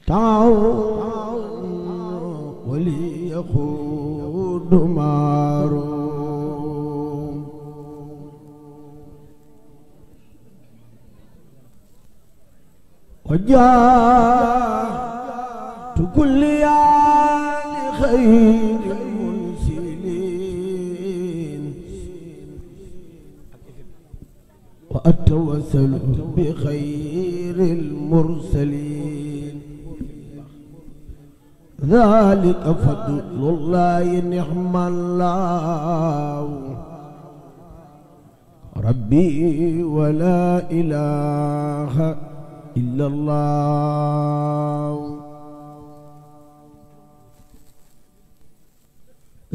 تعاون وليقود معروم وجاءت كل لخير المنزلين وأتوسل بخير المرسلين ذلك فضل الله نعم الله ربي ولا إله إلا الله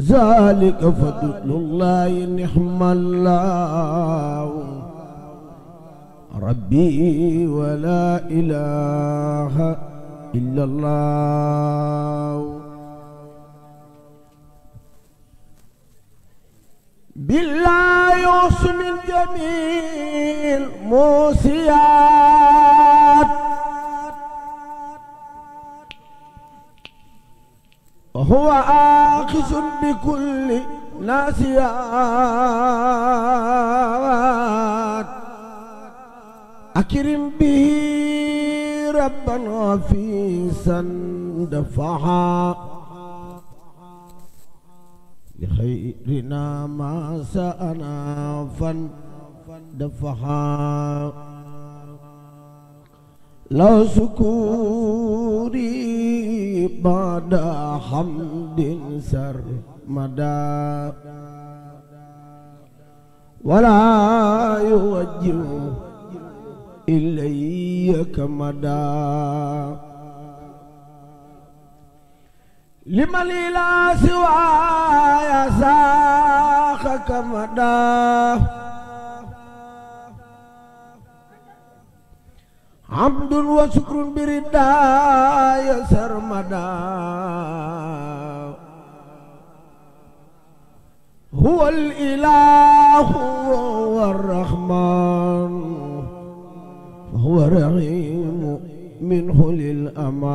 ذلك فضل الله نعم الله ربي ولا إله إلا الله بالله يعصم الجميع الموسيات وهو آخذ بكل ناسيات أكرم به ربا غفيسا دفعا لخيرنا ما سأنا فاندفعا لو سكوري بعد حمد سرمدا ولا يوجه إلي كمدا لمن لا سواي ساخ كمدا عبد وشكر برداء سرمدا هو الإله والرحمن هو رحيم منه للأمان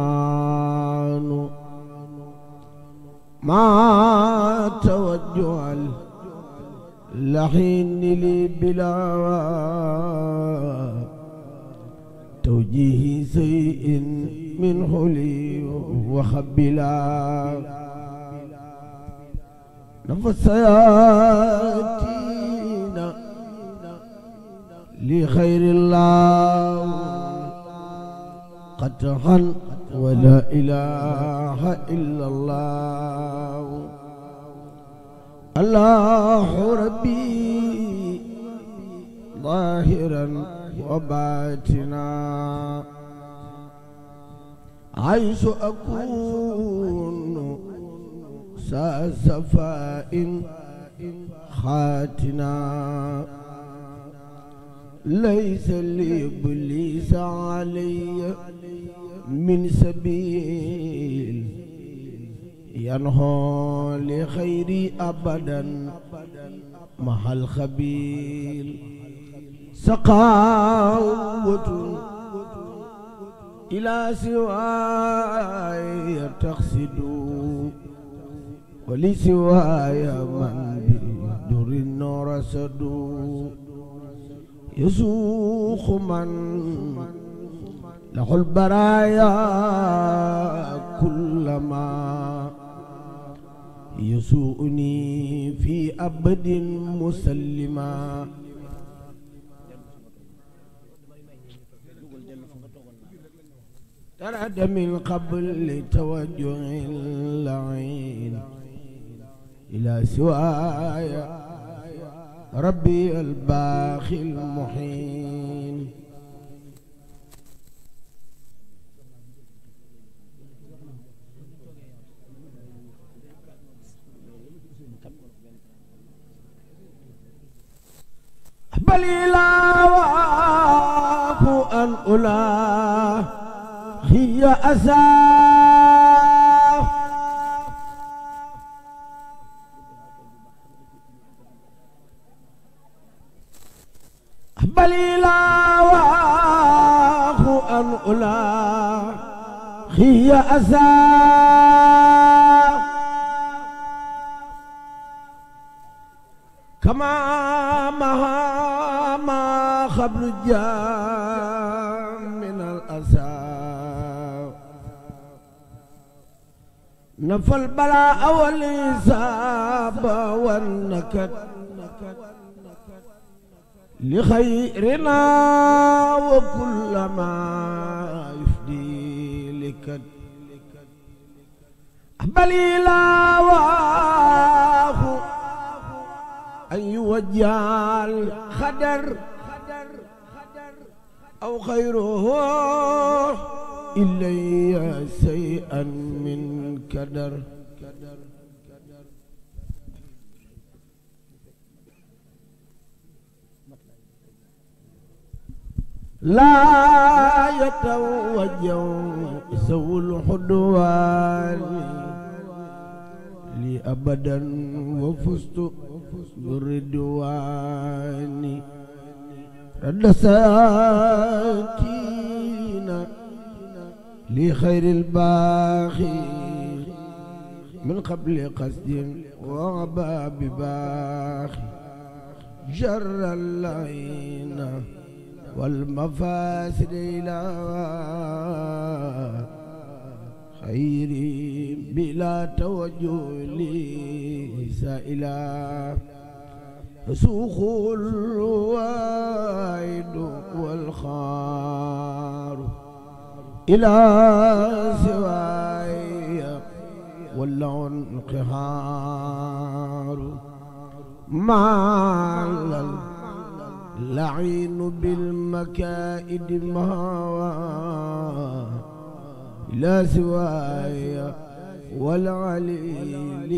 ما توجه اللحين لي بلا توجيه شيء منه لي وخبلا نفس ياتينا لخير الله قطعا ولا إله إلا الله الله ربي ظاهرا وباطنا عيش أكون سا صفاء خاتنا ليس لإبليس علي من سبيل ينهى لخيري أبدا مع الخبيل سقاوة إلى سواي تقصد ولسواي من بدر رصد يسوق من له البرايا كلما يسوءني في أبد مسلما ترد من قبل توجه اللعين إلى سواي ربي الباخي المحين بل إله أن أولاه هي أساه بل إله أن أولاه هي أسى كما ما خبل جاء من الأسى نفى البلاء والإصاب والنكد لخيرنا وكل ما يفدي لكد بل لا واه أن يوجه الخدر أو خيره إلي شيئا من كدر لا يتوجه سوء الحدوان لي أبدا وفزت بالرضوان رد ساكين لخير الباخي من قبل قصد وعباب باخي جر اللعين والمفاسد إلى خيري بلا توجه لي سائلا سوق الوائد والخار إلى سواي واللون قهار مع اللعين بالمكائد مهوى إلى سواي والعليل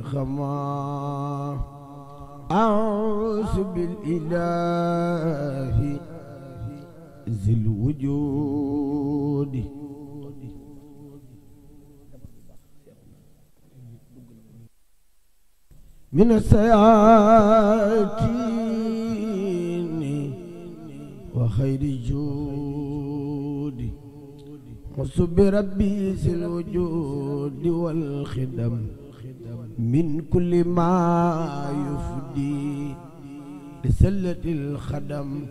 خما أعوذ بالإله ذي الوجود من السياتين وخير الجود حسب ربي ذي الوجود والخدم من كل ما يفدي لسلة الخدم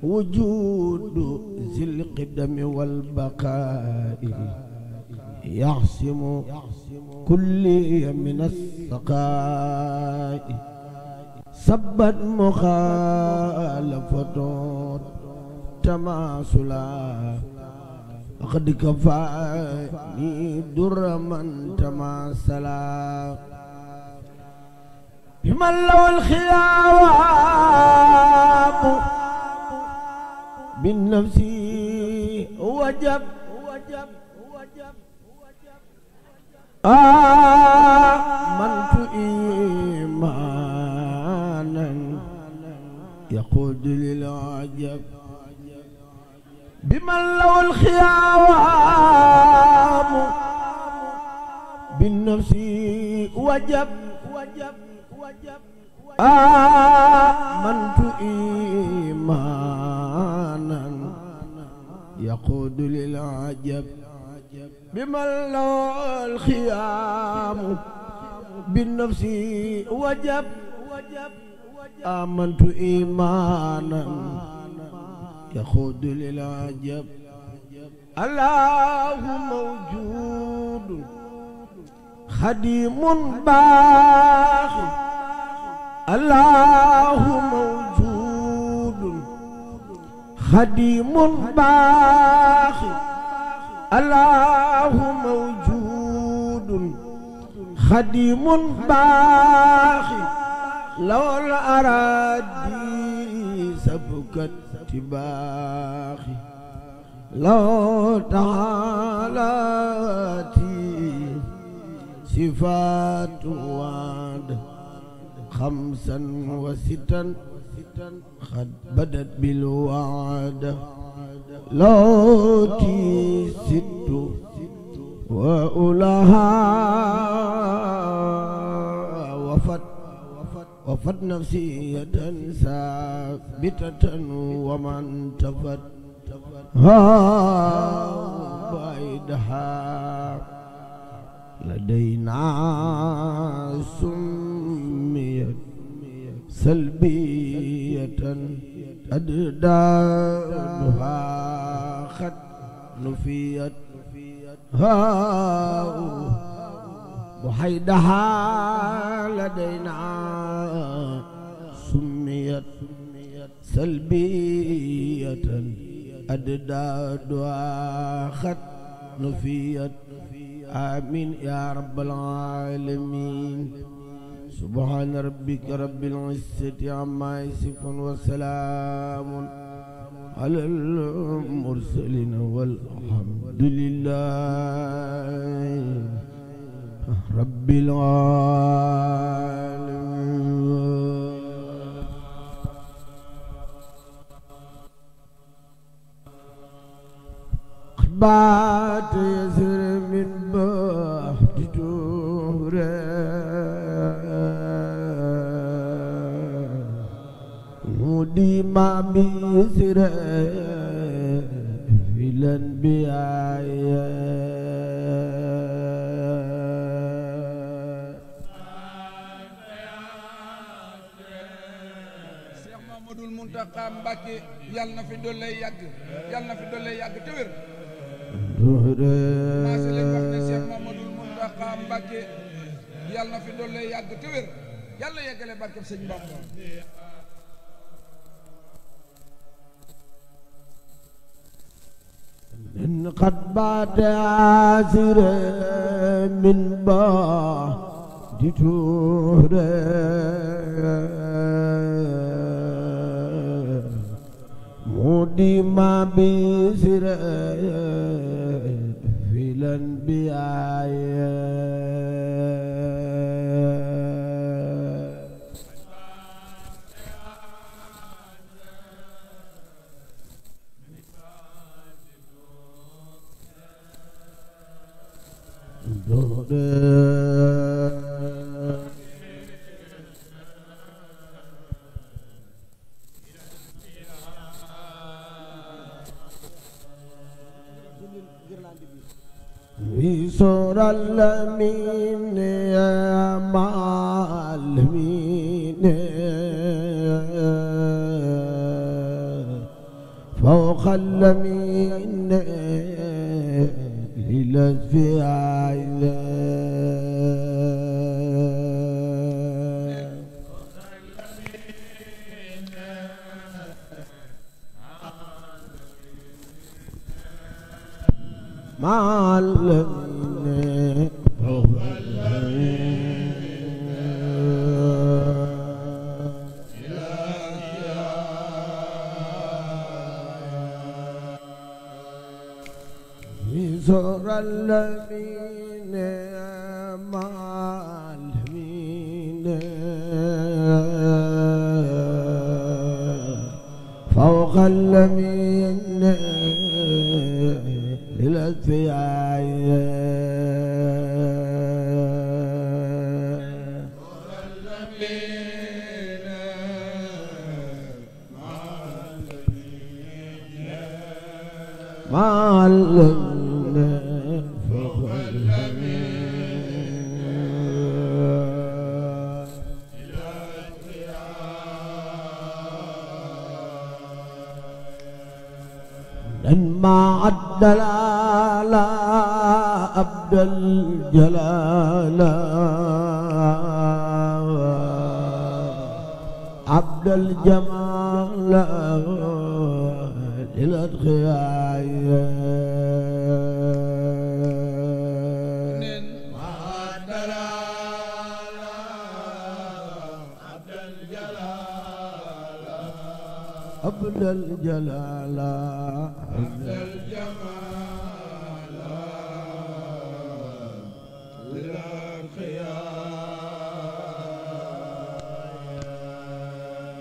وجود ذي القدم والبقاء يعصم كل من السقاء سبت مخالفة تماثلا قد كفاني در من تماثلا بمن له الخيام بالنفس وجب آمنت إيمانا يقود للعجب بمن له الخيام بالنفس وجب آمنت إيمانا يقود للعجب بمن له الخيام بالنفس وجب آمنت إيمانا يخوض للعجب الله موجود خديم باخي الله موجود خديم باخي الله موجود خديم باخي لو الأراضي سبكت تباخي لو تعالاتي صفات وعد خمسا وستا قد بدت بالوعد لو تي ست وأولها وفت نفسية ثابتة ومن تفت بعيدها لدينا سميت سلبية أددادها خد نفيت بعيدها لدينا سميت سلبية أددادها خد نفيت آمين يا رب العالمين سبحان ربك رب العزة عما يصفون وسلام على المرسلين والحمد لله رب العالمين. بات يسر من بحت تورا نودي ما بيسر في الانبياء Cheikh Mamadou Mountakha Mbacké yàlla na fi doole yàgg yàlla na fi doole yàgg te wér. maa si leen wax ne Cheikh Mamadou Mountakha Mbacké yàlla na fi doole yàgg te wér yàlla yeggale barkeb sëñ Bamba. إن قد بات عاسر من بعد تورا مودي ما بيسر في الأنبياء بسر الأمين يا معلمين فوق الأمين للأسفياء مع الذين فوق بسر الذين مع الذين فوق الذين للأسفياء مع الذين فوق مع الدلال عبد الجلال عبد الجمال للأتقياء مع الدلال عبد الجلال عبد الجلال عبد الجمال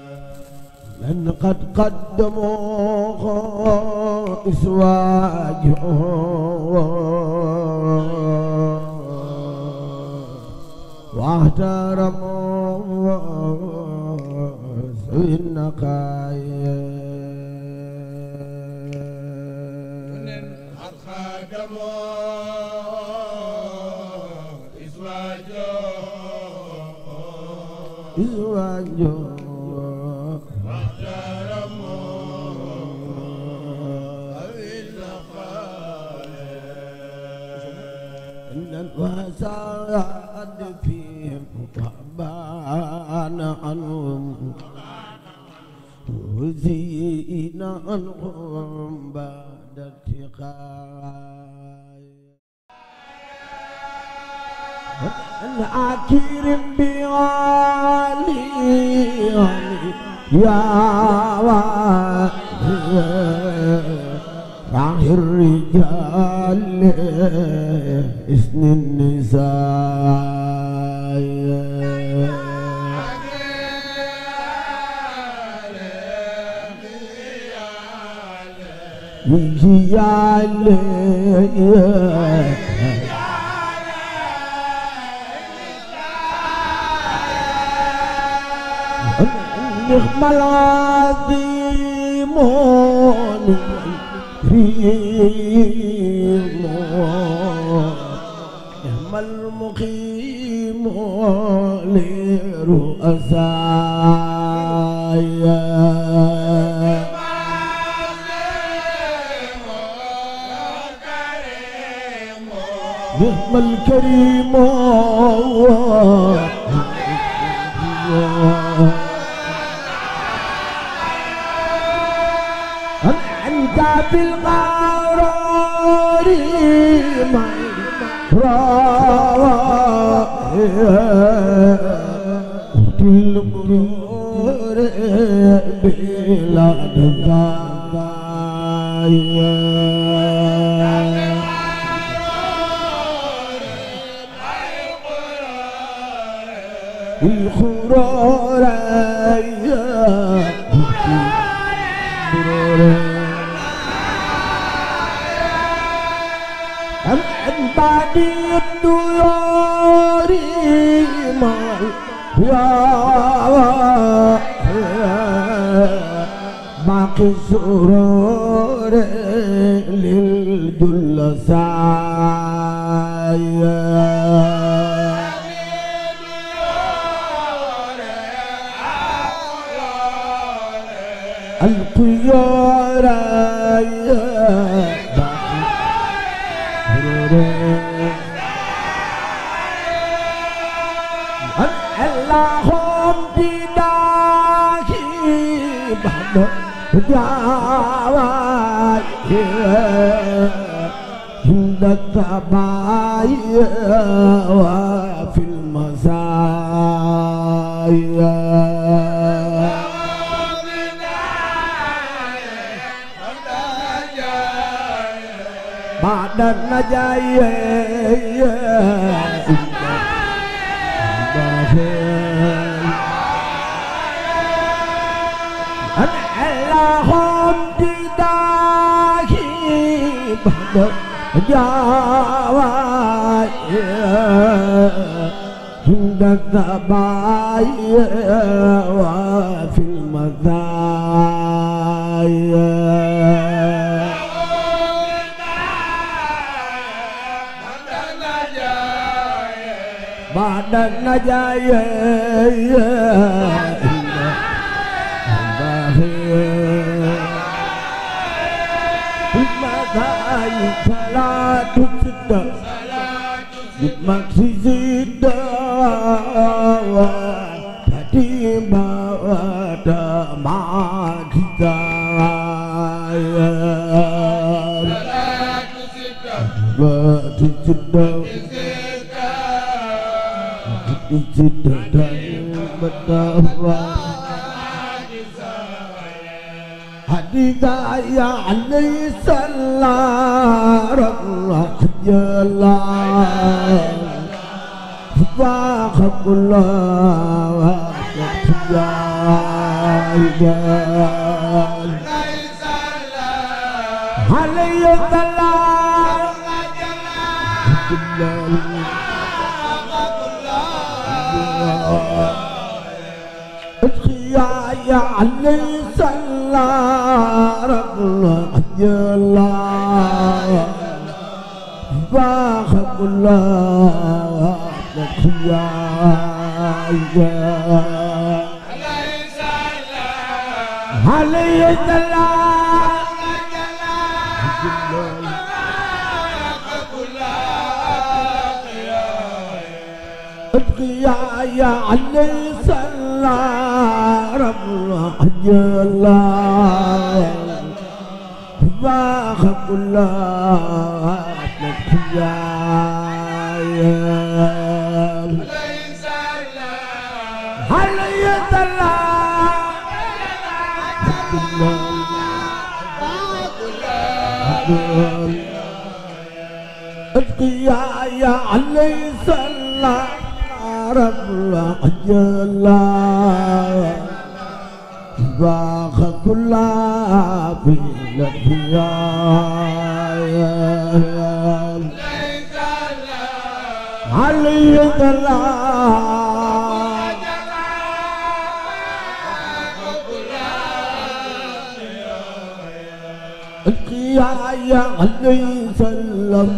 للأتقياء من قد قدموا إسواجه واحترموا سوي النقايا وسعد فيهم وبان عنهم وزين عنهم بعد اتقاء أكرم بعلي يا راعي الرجال إثني النساء نعم العظيم كريم نعم المقيم لرؤسايا نعم الكريم أنت بالغرور كل مرور بلا دفايا الخرور بعد الديار باقي السرور للجلساء القيار اللهم بداكي بعد جاواي عند التبايا وفي المسايا بعد النجايا اللهم بداكي بعد جاواي عند الثبايا وفي المثايا بعد النجايا المثايا فلا تصدق بمكسي الدواء تتيما وتمع كتايا فلا تصدق حديثا يا علي سلام يا الله فاخ الله يا علي سلام يا علي سلام يا الله الله يا علي السلام يا علي السلام رب الله باخ الله يا علي السلام يا علي السلام رب الله باخ كل في الأحياء علي السلام يا علي سلم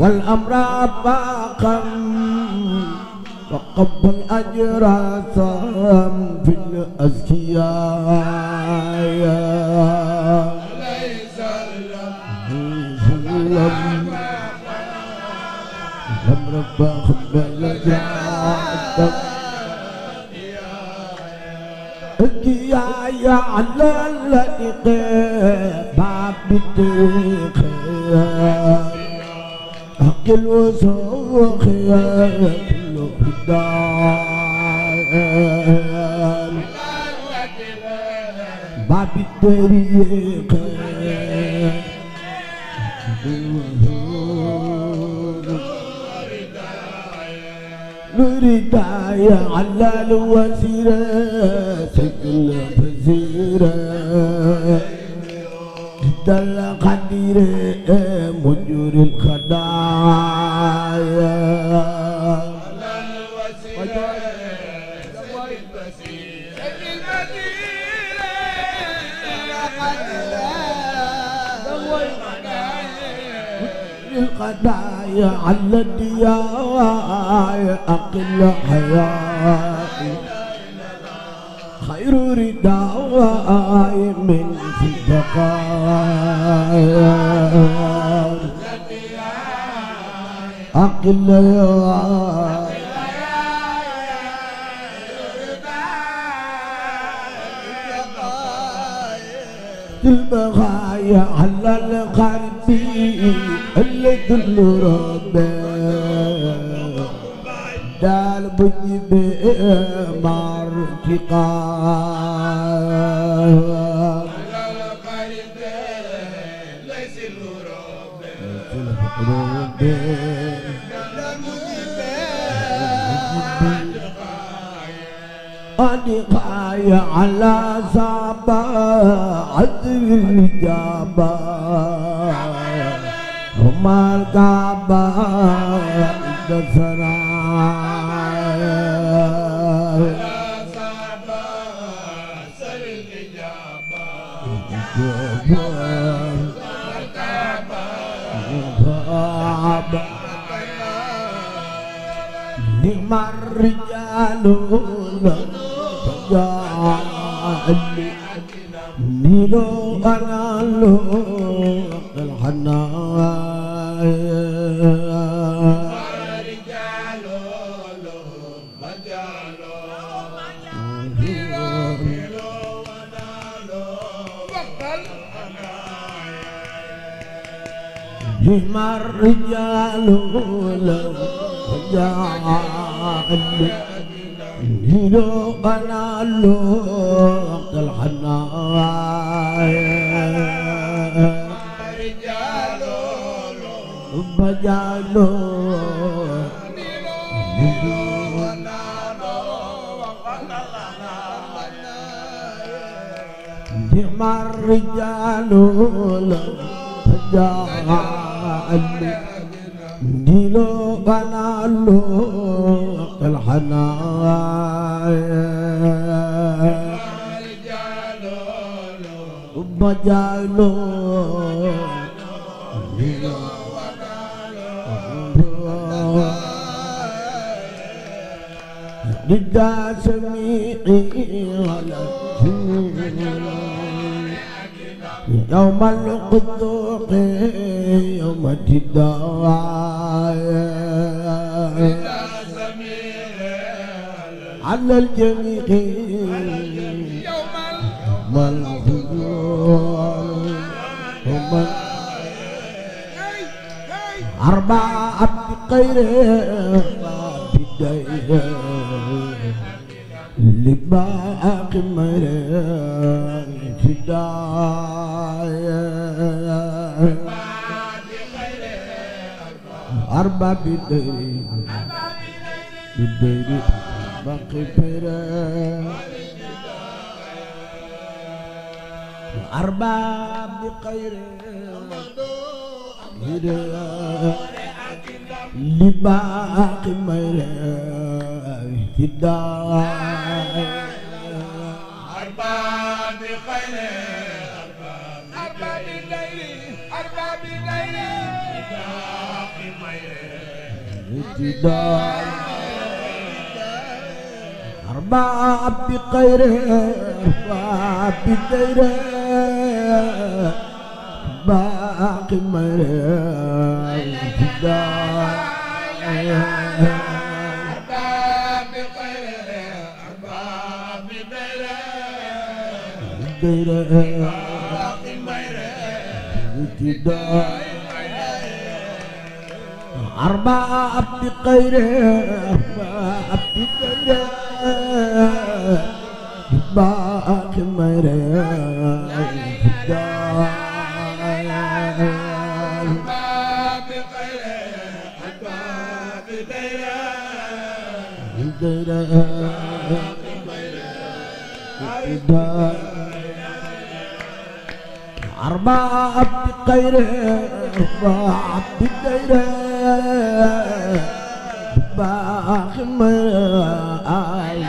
والأمر باقا وقبل أجر صام في الأزكياء ليس لم ربا قبل أجر يا على اللقيق باب الدقيق حق الوسوخ باب الطريق رداية على الوسيرة سجل فزيرة دل قدير مجر الخدايا القضايا على الدياء أقل حياتي خير رداء من صدقايا أقل البغايا على القلب اللي كل ربه دال بجيب مارتقا على القلب ليس أدقايا على صعبة عذر الإجابة هما الكعبة دسنا على صعبة عذر الإجابة الكعبة نعم الرجال نيلو أنا لو الحنايا رجال لو مجالو نيلو أنا لو الحنايا الرجال لو مجالو نيلو أنا لو الحنايا رجالو بجالو نيلو أنا لو نعم الرجال بجالو نيلو أنا لو الحنايا رجالو بجالو نيلو أنا لو لدى سميعي على يوم القدوق يوم الدعاء على الجميع يوم القدوق يوم أربعة بخير بداية لباقي مران فداية أربعة بداية باقي مران أربعة بخير هداية لباقي مران فداية أربعة بخير أربعة بالليل أربعة بالليل باقي ابتداء أربعة بخير أربعة بالليل باقي مران ابتداء أربعة بخير أربعة بخير باقي مران أربعة بخير أربعة بخير باقي مران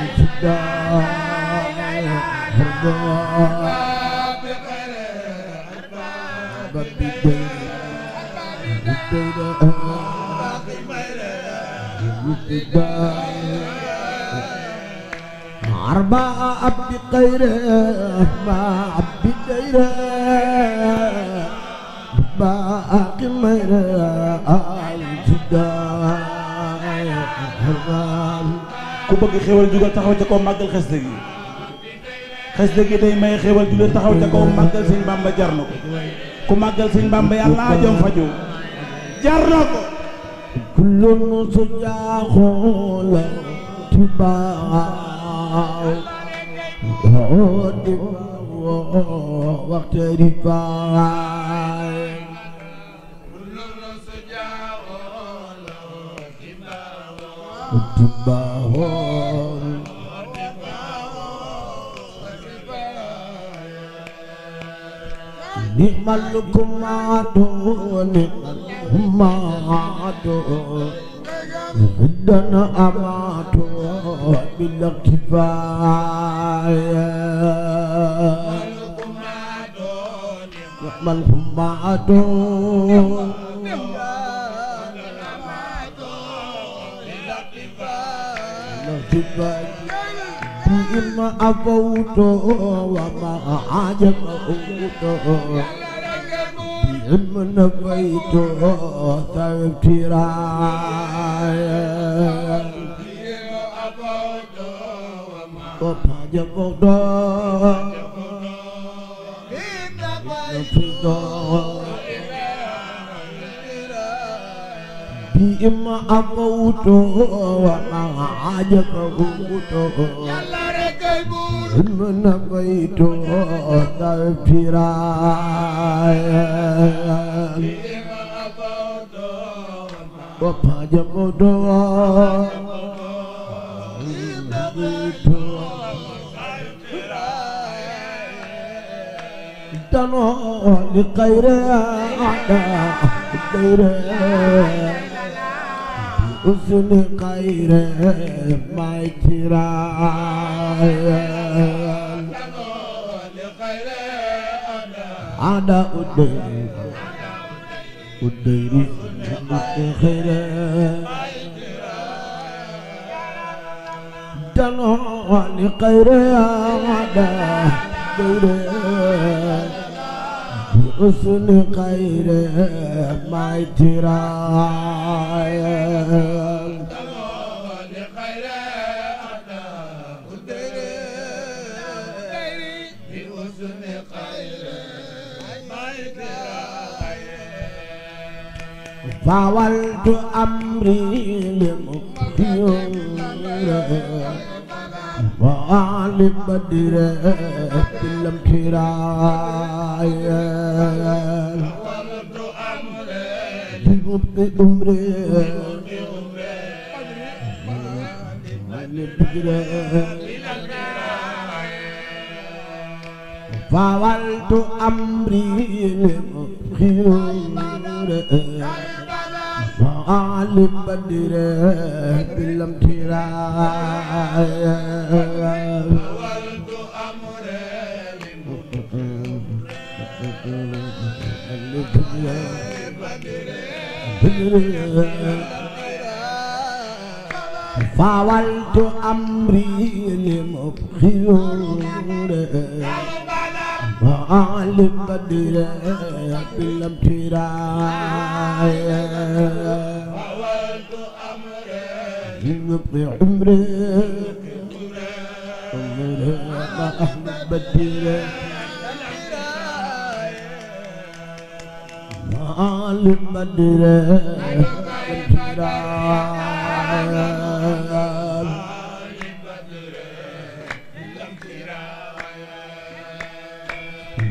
أربعة بخير أربعة بخير باقي مران ku bëgg xéwal jugal taxaw ca kaw màggal xasida gi xasida gi day may xéwal jugal taxaw ca kaw màggal sëñ Bamba jar na ko ku màggal sëñ Bamba yàlla jom faju jar na ko كل سجاخ لا تباع وقت رفاع كل سجاع لا تباع نعم الكمات نعم الكمات بدنا أمات بالاكتفاء نعم الكمات بما أفوت وما عجب بما نفيت تبترايا وما عجب بما أفوت وما عجب من بيت تبترايا وفجمد تنو لخير أعداء خير حسن خير ما ترايا ada udah والدير خير دلو لخير عدا دير حسن خير ما تراي فاولت أمري لمخيور وعلم بدر بلم كراي فاولت أمري فاولت أمري لمخيور وعلم بدر بلم كراي فاولت أمري لمخيور وعلم بدر بلم كراي فاولت أمري عمري ما أحمد بدر وعلم بدر بلم كراي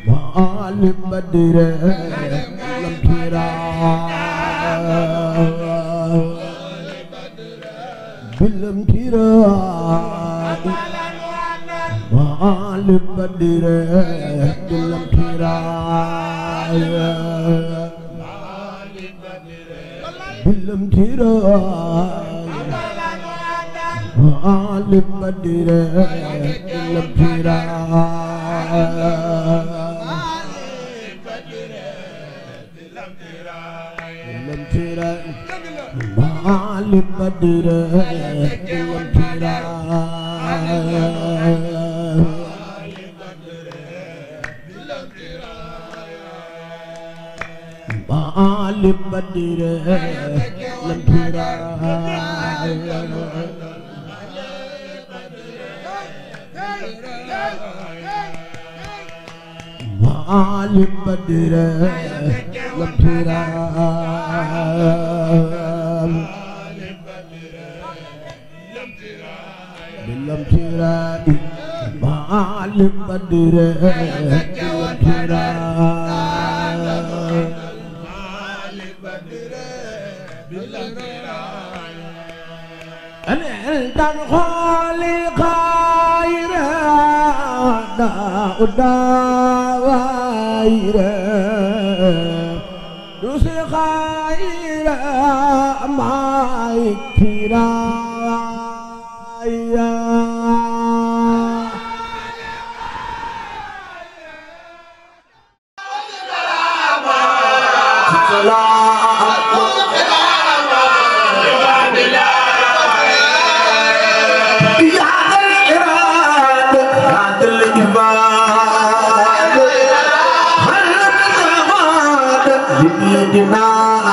وعلم بدر لم كراي بلم كراي وعلم بدر بلم كراي بلم كراي وعلم بدر بلم كراي معالم بدر معالم بدر معالم بدر بلم كراي معالم بدر بلم كراي أنا الخالي خير داوير دوسي خير ما كراي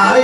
Hãy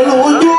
subscribe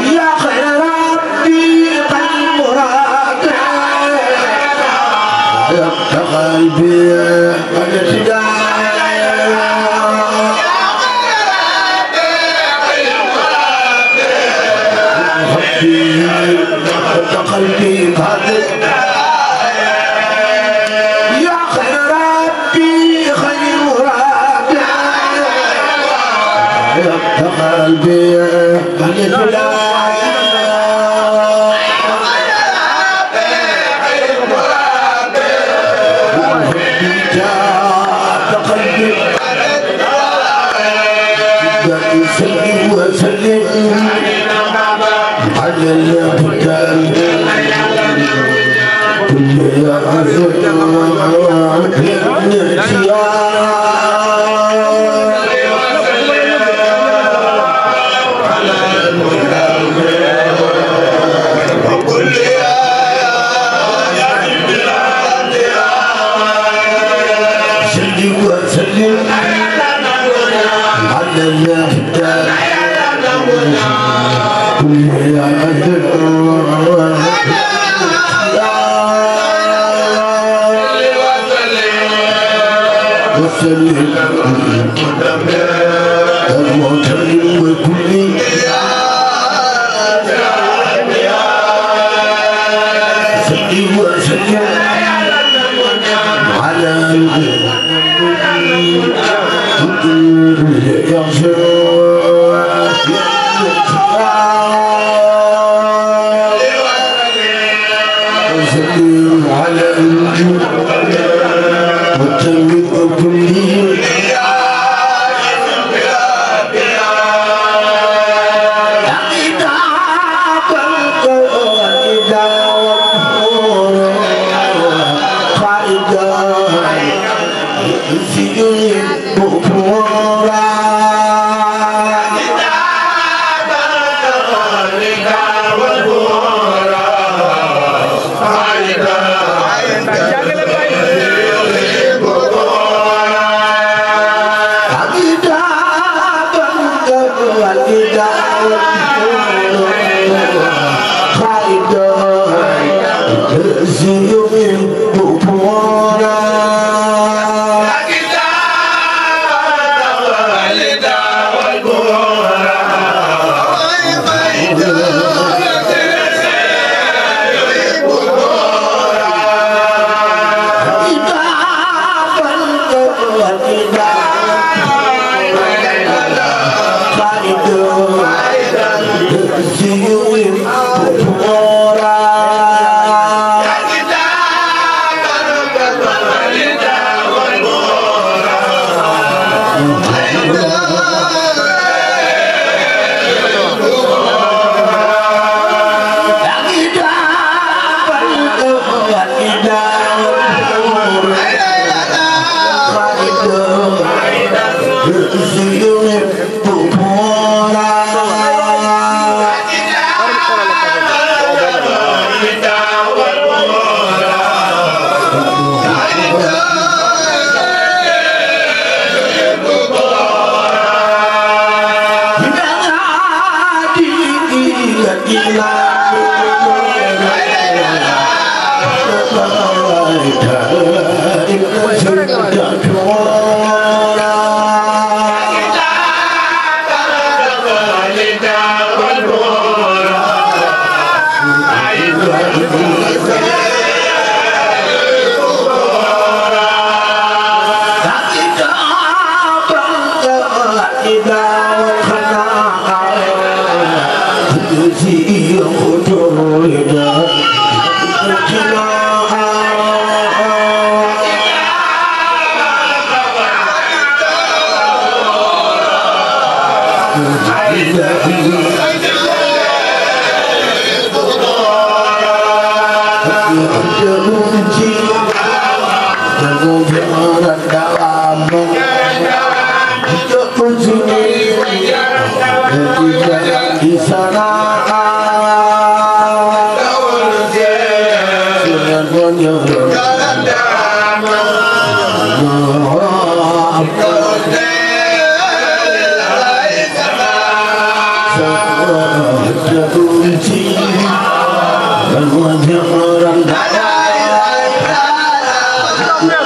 يا خير ربي قلب مراد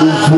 Thank you.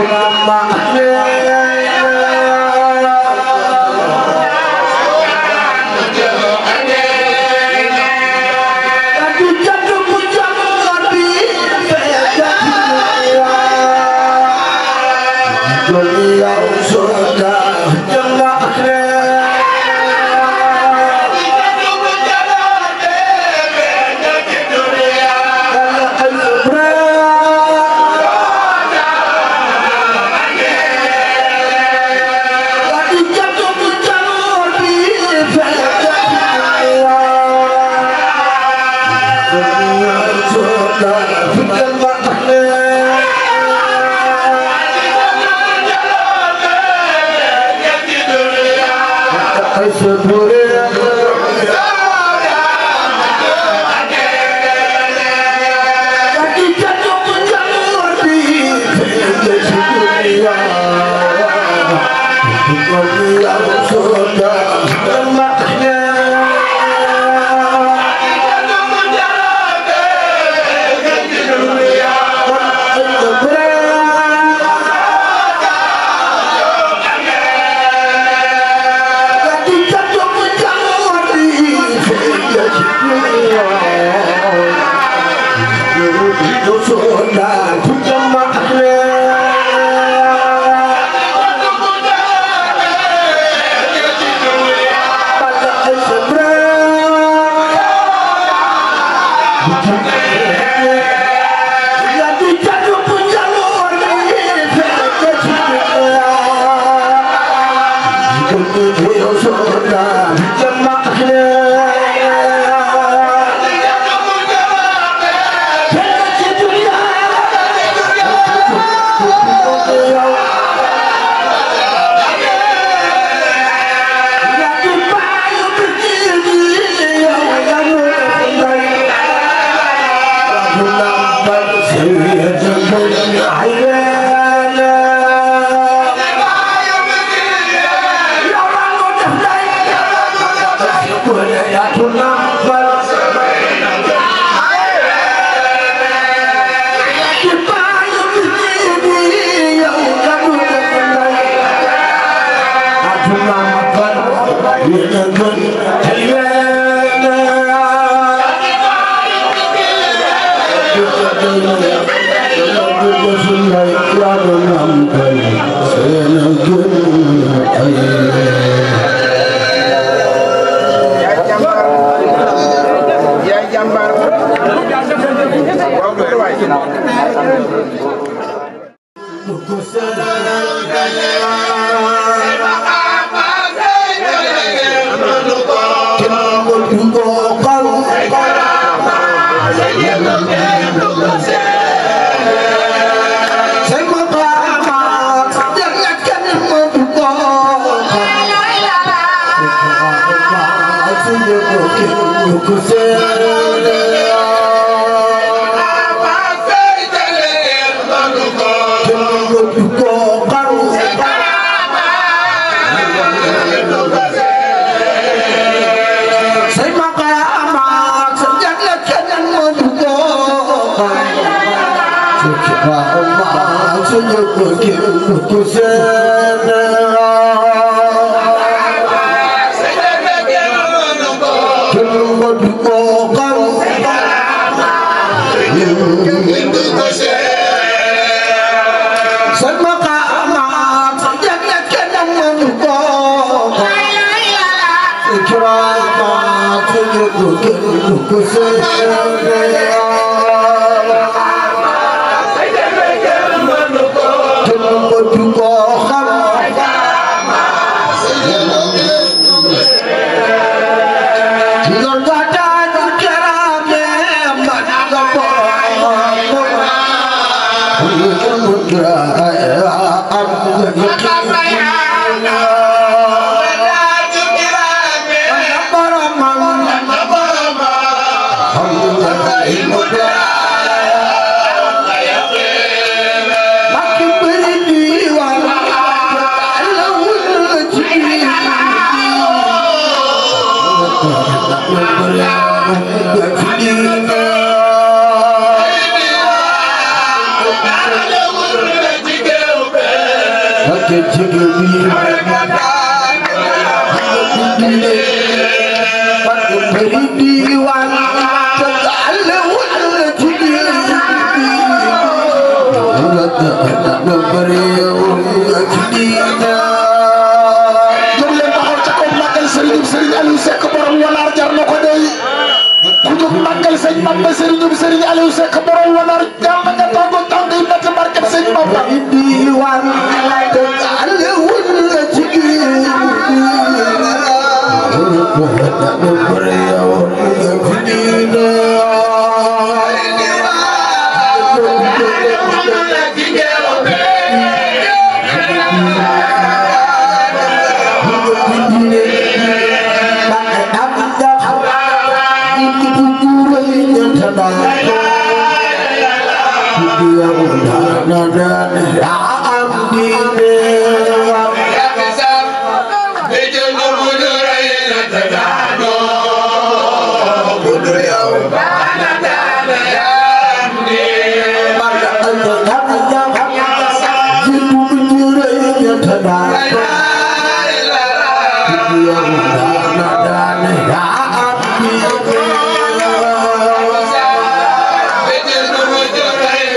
Ahmad Hey!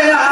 يا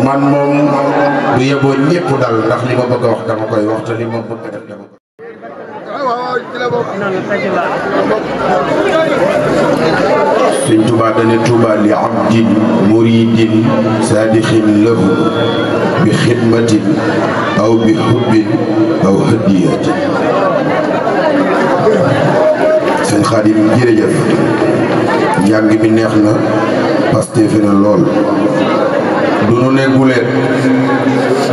man moom bu yeboo ñëpp dal ndax li ma bëgg a wax dama koy wax te li ma bëgg a def dama koy. Sëñ Tuubaa dane Tuubaa li abdin muridin saadixin lahu bi xidmatin aw bi xubbin aw hadiyatin. sëñ Xaadim jërëjëf njàng mi neex na Pastef na lool du nu ne guleet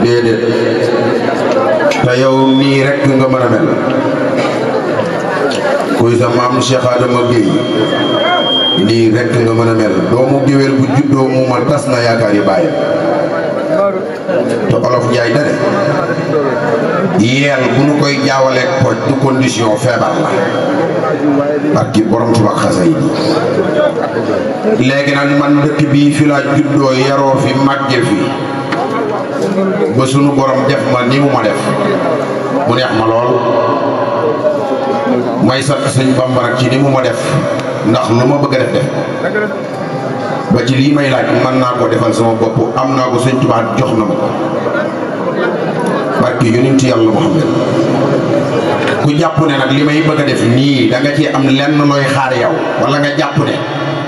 déedéet te yow nii rekk nga mën a mel kuy sa maam Cheikh Adama Gueye nii rekk nga mën a mel doomu géwél bu juddoo mu ma tas na yaakaar yi bàyyi te olof Njaay dane yeel bu nu koy jaawaleeg poj du condition feebar la parce que borom tubaab xasa yi léegi nag man dëkk bii fi laa juddoo yaroo fi màgge fi ba sunu borom def ma ni mu ma def mu neex ma lool may sant sëñ Bamba nag ci ni mu ma def ndax lu ma bëgg a def ba ci lii may laaj mën naa ko defal sama bopp am naa ko sëñ Tuubaa jox na ma ko barke yonent Yàlla Muhammad ku jàpp ne nag li may bëgg a def nii da nga ci am lenn looy xaar yow wala nga jàpp ne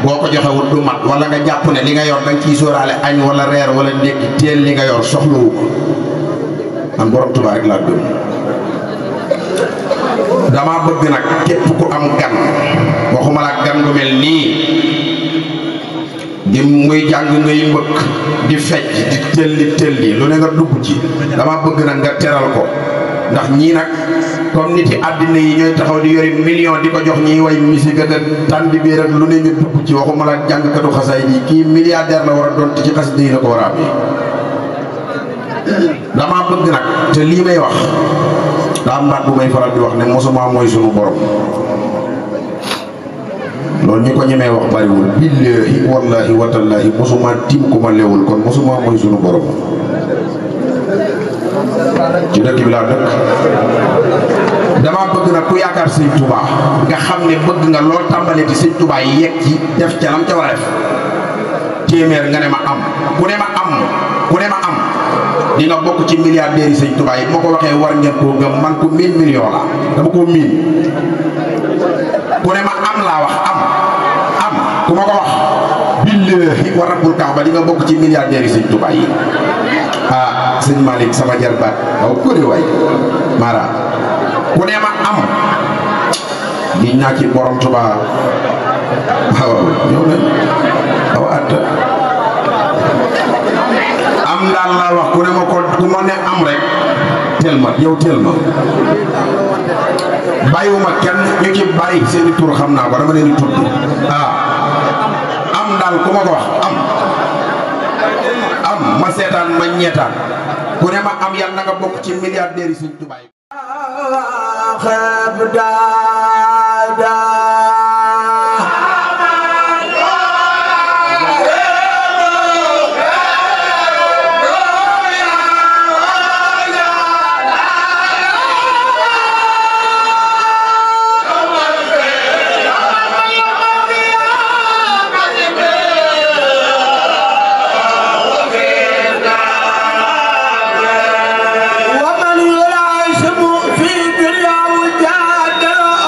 boo ko joxewut du mat wala nga jàpp ne li nga yor da nga ciy sóoraale añ wala reer wala ndékki teel li nga yor soxlawu ko man borom Tuubaa rek laa gëm dama bëgg nag képp ku am gan waxuma la gan gu mel nii di muy jàng ngay mbëkk di fecc di tëlli lu ne nga dugg ci dama bëgg nag nga teral ko ndax ñii nag comme nit yi àddina yi ñooy taxaw di yori million di ko jox ñiy way musique ak tànn biir ak lu ne ñu dugg ci waxuma la jàngkatu xasaay ji kii milliardaire la war a doon te ci xas yi la ko war a amee dama bëgg nag te lii may wax daa am baat bu may faral di wax ne mosuma mooy sunu borom loolu ñi ko ñemee wax bariwul billahi wallahi watallahi mosuma tim ku ma lewul kon mosuma mooy sunu borom ci dëkk bi laa dëkk dama bëgg nag ku yaakaar sëñ Touba nga xam ne bëgg nga lool tàmbalee ci sëñ Touba yi yegg ci def ca lam ca war a def téeméer nga ne ma am ku ne ma am di nga bokk ci milliardaires yi sëñ Touba yi moo ko waxee war ngeen koo gëm man ko 1000 millions la dama koo miin ku ne ma am laa wax am ku ma ko wax billahi wa rabbul kaaba di nga bokk ci milliardaires yi sëñ Touba yi ah sëñ Malick sama jarbaat waaw ko de waay Mara ku ne ma am di naa ci borom Touba waaw ñëw nañ waaw atta am daal laa wax ku ne ma ko ku ma ne am rek teel ma yow teel ma bàyyiwuma kenn ñu ci bari seeni tur xam naa ko dama leen di tudd am daal ku ma ko wax am ma seetaan ma ñeetaan ku ne ma am yàlla na nga bokk ci milliardaires yi Sëñ Tuubaa yi ومن يلازم في الدنيا وجاده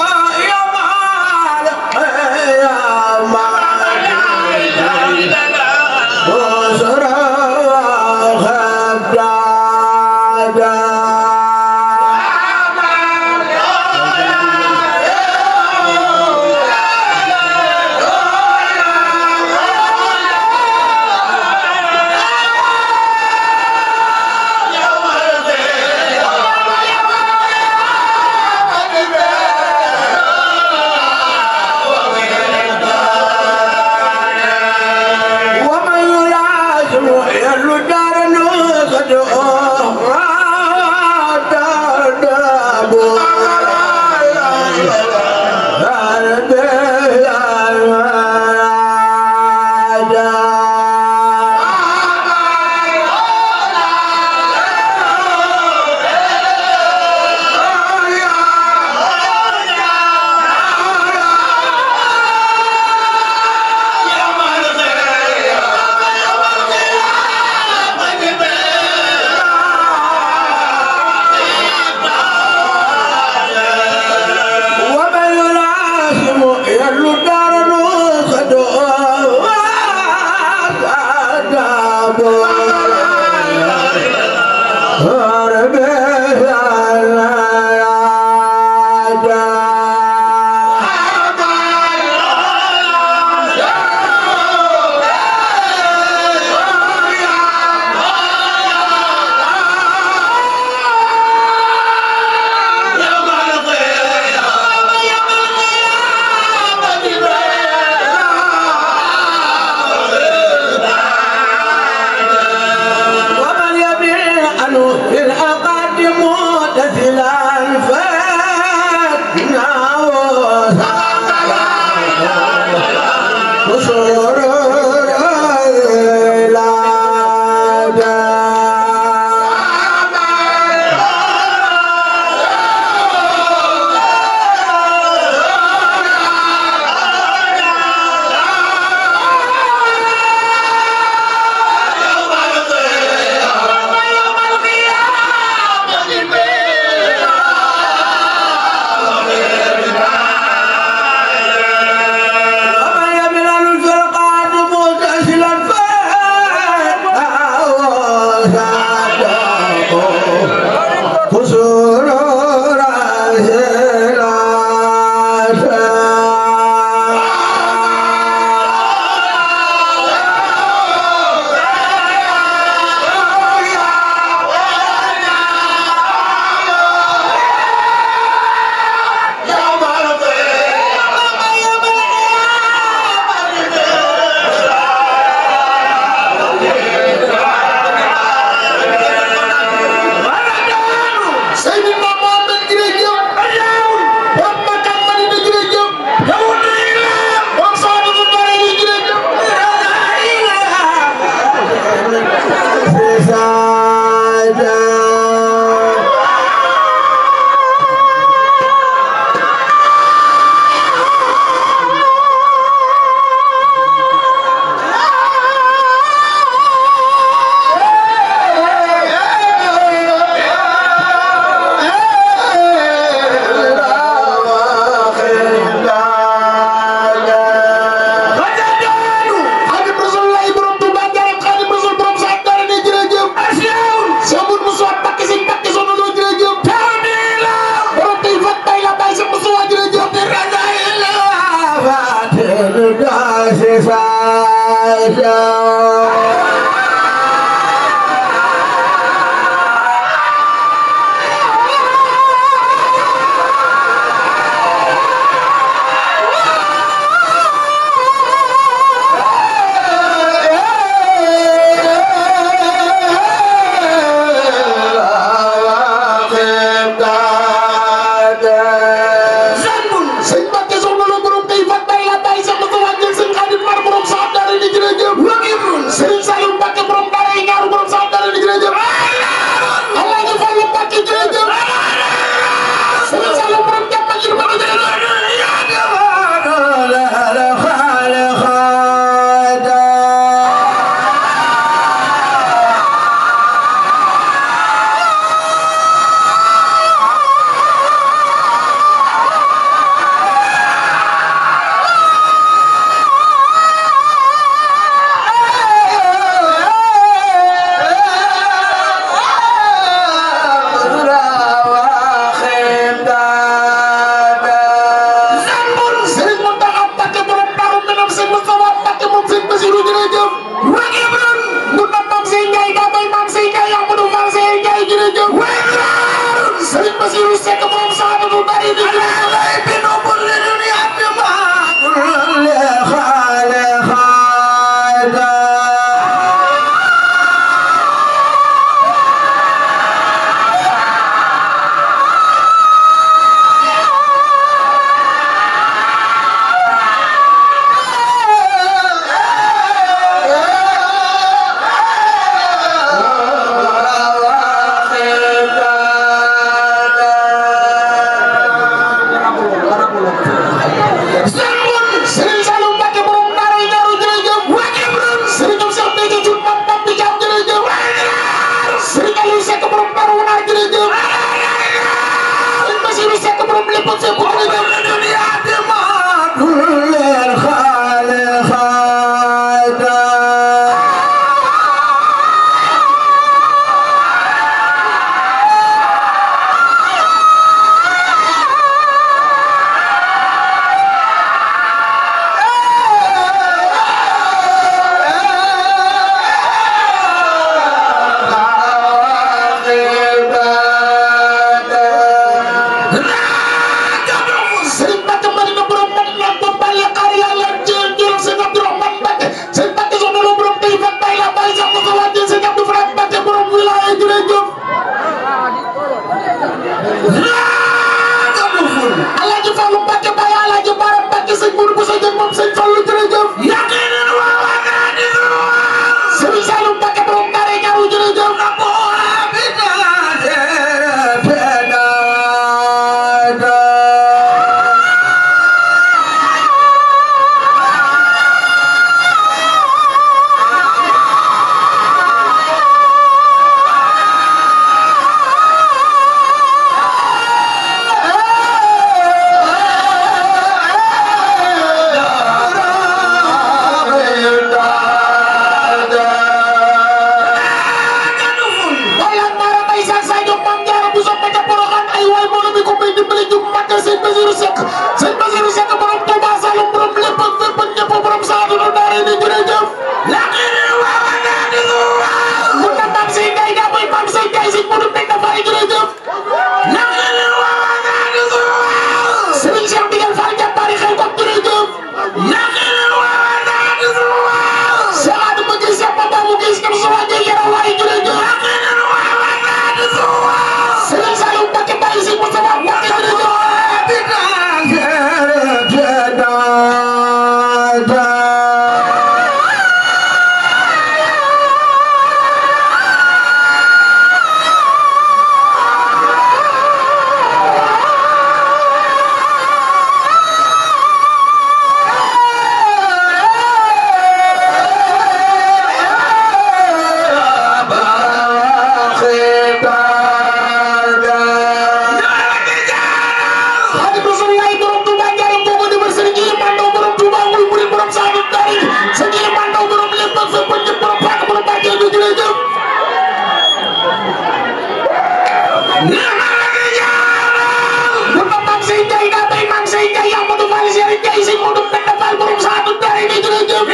Sëriñ Modou Penda Fall borom saatu daay ni jërëjëf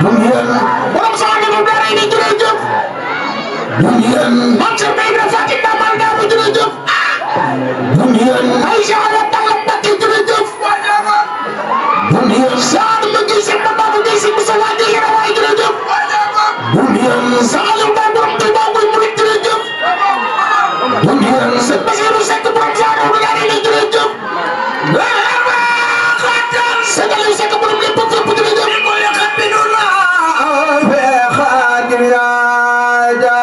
Bunyan borom saana do dara ni jërëjëf Bunyan man sa may na Fatim Mamal da bu jërëjëf Bunyan ay jaara talam bakki jërëjëf Bunyan saad ma gis ma babu gis ma sa wadi yara way jërëjëf Bunyan salim ba borom Tuuba muy murid jërëjëf Bunyan sa basiru sekk borom saara do dara ni jërëjëf Segal sekk borom lepp fepp jërëjëf ko yakat bi do la fe khadir raja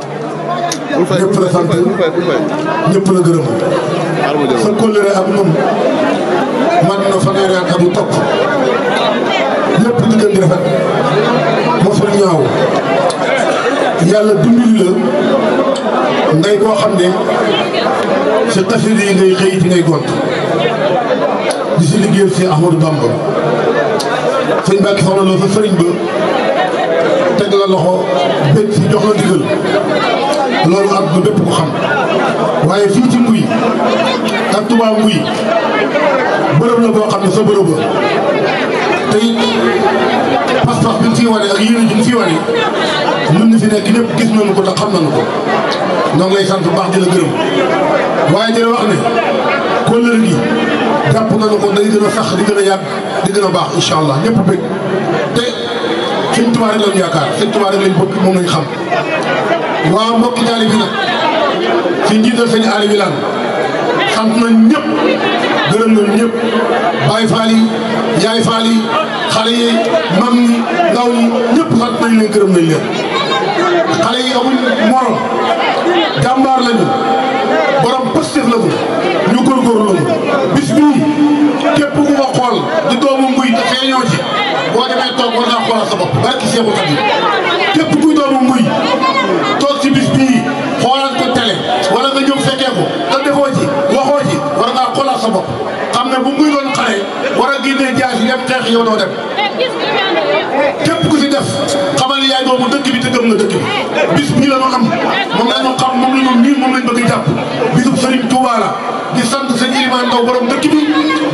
ñëpp la sant ñëpp la gërëm sa kóllëre ak moom man na fanweeri at ak lu topp lépp di gën di rafet mosul ñaaw yàlla dimbali la ngay koo xam ne sa xasida yi ngay xëy ci ngay gont di si liggéeyal si Ahmadou Bamba sëñ Mbacke soxna loo sa sëriñ ba teg la loxo bépp si jox la digal loolu ak du bépp ko xam waaye fii ci Nguy ak Touba Nguy bërëb la boo xam ne sa bërëb la te it pas-pas bi ñu ciy wane ak yéene ji ñu ciy wane ñun ñi fi nekk ñëpp gis nañu ko te xam nañu ko donc lay sant bu baax di la gërëm waaye di la wax ne kóllëre gi jàpp nañu ko day gën a sax di gën a yàgg di gën a baax incha allah ñëpp bëgg te sëñ Tuubaa rek lañu yaakaar sëñ Tuubaa rek lañ bëgg moom lañ xam. waaw mbokki taalibe bi nag ci njiital sëñ Aliou Wilane sant nañ ñëpp gërëm nañ ñëpp Baye Fall yi Yaay Fall yi xale yi mag ñi ndaw ñi ñëpp sant nañ leen gërëm nañ leen xale yi amuñ morom jàmbaar lañu borom positif lañu ñu góorgóorlu lañu bis bii képp ku ma xool di doomu Nguy te feeñoo ci boo demee toog war naa xoolal sa bopp barki Seexu Xaadim képp kuy doomu Nguy toog ci bis bii xoolal ko télé wala nga ñëw fekkee ko te defoo ci waxoo ci war ngaa xoolal sa bopp xam ne bu Nguy doon xale war a génnee jaas yi dem xeex yow doo dem képp ku si def xamal yaay doomu dëkk bi te gëm nga dëkk bi bis bii la ñu am moom la ñu xam moom la ñu miin moom lañ bëgg a jàpp bisub Serigne Touba la di sant sëñ Ilimaan Ndaw borom dëkk bi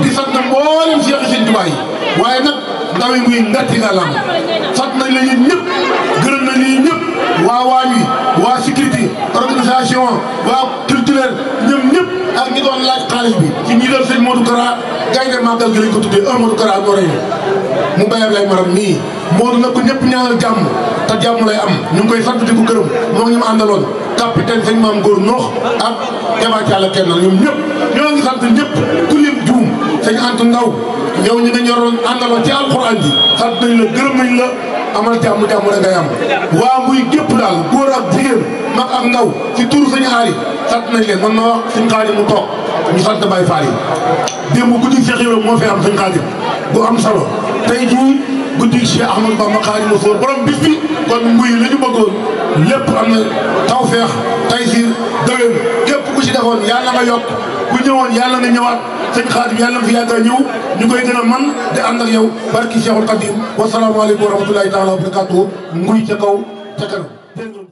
di sant mboolem Cheikh Sëñ Touba yi waaye nag ndaw yi Nguy ngatti nga lam sant nañ la yéen ñëpp gërëm nañ leen ñëpp waa waañ wi waa sécurité organisation waa culturel ñoom ñëpp ak ñi doon laaj xaalis bi ci ñi doon sëñ Modou Kara gaynde màggal gi lañ ko tuddee Modou Kara moo rey mu bayam lay maram nii Modou nag ko ñëpp ñaanal jàmm te jàmm lay am ñu ngi koy sant di ko gërëm moo ngi ñu ma àndaloon capitaine sëñ Maam Góor Noox ak Keba Thiala kenn ñoom ñëpp ñoo ngi sant ñëpp ku lim juum sëñ Anta Ndaw yow ñi nga ñoroon àndaloon ci alxuraan ji sant nañ la gërëm nañ la amal jàmm jàmm rek ngay am waa Nguy gépp daal góor ak jigéen mag ak ndaw ci turu sëñ Aali sant nañ leen man ma wax sëñ Xaadim mu toog ñu sant Baye Fall yi démb guddi Cheikh Ibrahima moo fi am sëñ Xaadim bu am solo tey jii guddi Cheikh Ahmadou Bamba Xaadimu Rasuul borom bis bi kon Nguy la ñu bëggoon lépp am na taw tawfeex taysiir dëwén képp ku ci defoon yàlla nga yokk ku ñëwoon yàlla nga ñëwaat sëñ Xaadim yàlla nga fi yàgg a ñëw ñu koy gën a man di ànd ak yow barki Cheikhul Khadim wasalaamaaleykum wa rahmatulahi taala wa barakatuhu nguy ca kaw ca kanam